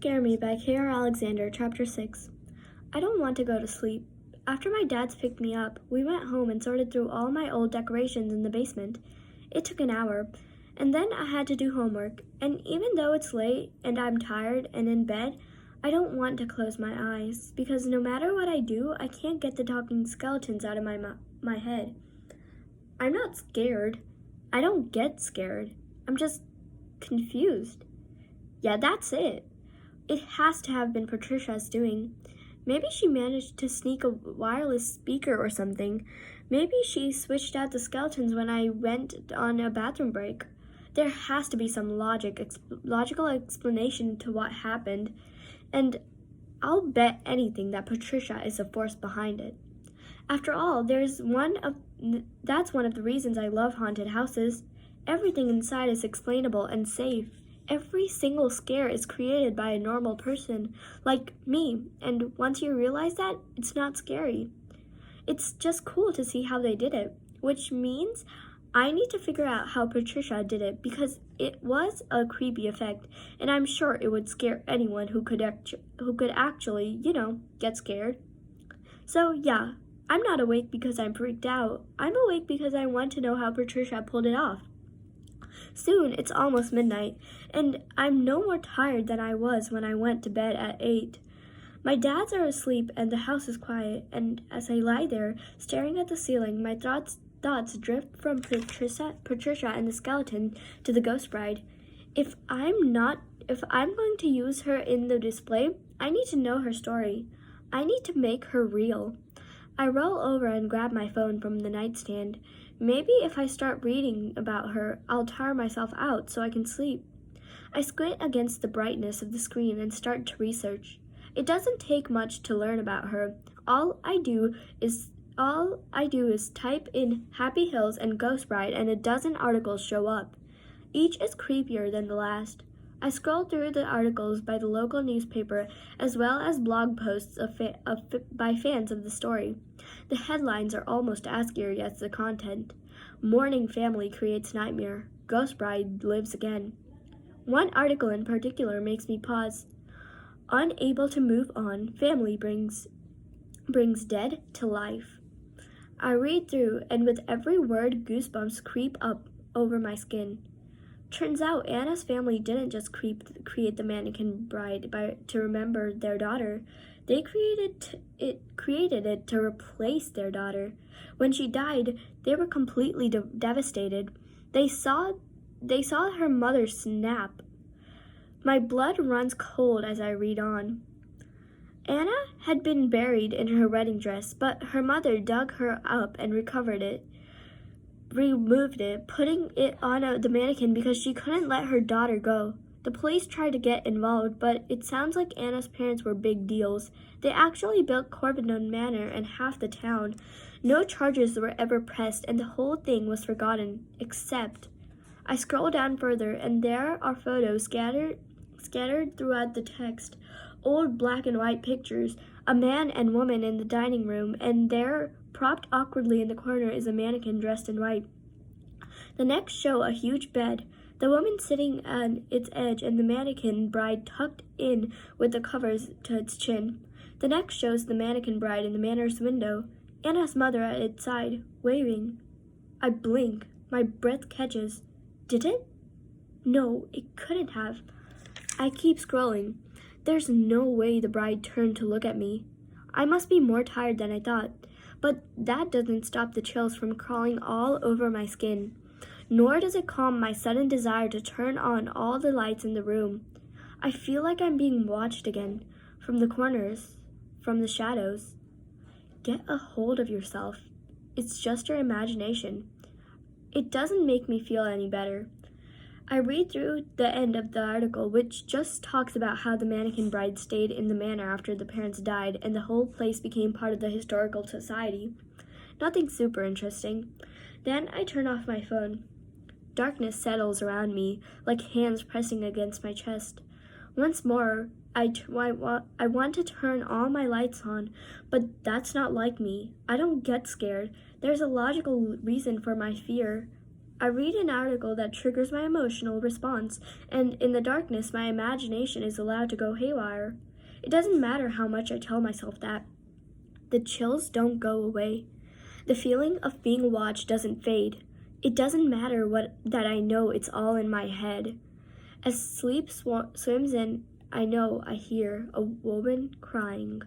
Scare Me by K.R. Alexander, Chapter 6. I don't want to go to sleep. After my dad's picked me up, we went home and sorted through all my old decorations in the basement. It took an hour, and then I had to do homework, and even though it's late and I'm tired and in bed, I don't want to close my eyes, because no matter what I do, I can't get the talking skeletons out of my head. I'm not scared. I don't get scared. I'm just confused. Yeah, that's it. It has to have been Patricia's doing. Maybe she managed to sneak a wireless speaker or something. Maybe she switched out the skeletons when I went on a bathroom break. There has to be some logical explanation to what happened, and I'll bet anything that Patricia is the force behind it. After all, that's one of the reasons I love haunted houses. Everything inside is explainable and safe. Every single scare is created by a normal person, like me, and once you realize that, it's not scary. It's just cool to see how they did it, which means I need to figure out how Patricia did it, because it was a creepy effect, and I'm sure it would scare anyone who could actually, get scared. So yeah, I'm not awake because I'm freaked out. I'm awake because I want to know how Patricia pulled it off. Soon it's almost midnight, and I'm no more tired than I was when I went to bed at 8. My dads are asleep and the house is quiet, and as I lie there, staring at the ceiling, my thoughts drift from Patricia and the skeleton to the ghost bride. If I'm going to use her in the display, I need to know her story. I need to make her real. I roll over and grab my phone from the nightstand. Maybe if I start reading about her, I'll tire myself out so I can sleep. I squint against the brightness of the screen and start to research. It doesn't take much to learn about her. All I do is type in Happy Hills and Ghost Bride, and a dozen articles show up. Each is creepier than the last. I scroll through the articles by the local newspaper as well as blog posts by fans of the story. The headlines are almost as scary as the content. Mourning family creates nightmare. Ghost bride lives again. One article in particular makes me pause. Unable to move on, family brings dead to life. I read through, and with every word, goosebumps creep up over my skin. Turns out Anna's family didn't just create the mannequin bride to remember their daughter. They created it to replace their daughter. When she died, they were completely devastated. They saw her mother snap. My blood runs cold as I read on. Anna had been buried in her wedding dress, but her mother dug her up and removed it, putting it on the mannequin because she couldn't let her daughter go. The police tried to get involved, but it sounds like Anna's parents were big deals. They actually built Corvidon Manor and half the town. No charges were ever pressed, and the whole thing was forgotten, except... I scroll down further, and there are photos scattered throughout the text. Old black and white pictures, a man and woman in the dining room, and there, propped awkwardly in the corner, is a mannequin dressed in white. The next show a huge bed, the woman sitting on its edge, and the mannequin bride tucked in with the covers to its chin. The next shows the mannequin bride in the manor's window, Anna's mother at its side, waving. I blink. My breath catches. Did it? No, it couldn't have. I keep scrolling. There's no way the bride turned to look at me. I must be more tired than I thought, but that doesn't stop the chills from crawling all over my skin. Nor does it calm my sudden desire to turn on all the lights in the room. I feel like I'm being watched again, from the corners, from the shadows. Get a hold of yourself. It's just your imagination. It doesn't make me feel any better. I read through the end of the article, which just talks about how the mannequin bride stayed in the manor after the parents died and the whole place became part of the historical society. Nothing super interesting. Then I turn off my phone. Darkness settles around me, like hands pressing against my chest. Once more, I want to turn all my lights on, but that's not like me. I don't get scared. There's a logical reason for my fear. I read an article that triggers my emotional response, and in the darkness, my imagination is allowed to go haywire. It doesn't matter how much I tell myself that. The chills don't go away. The feeling of being watched doesn't fade. It doesn't matter that I know it's all in my head. As sleep swims in, I know I hear a woman crying.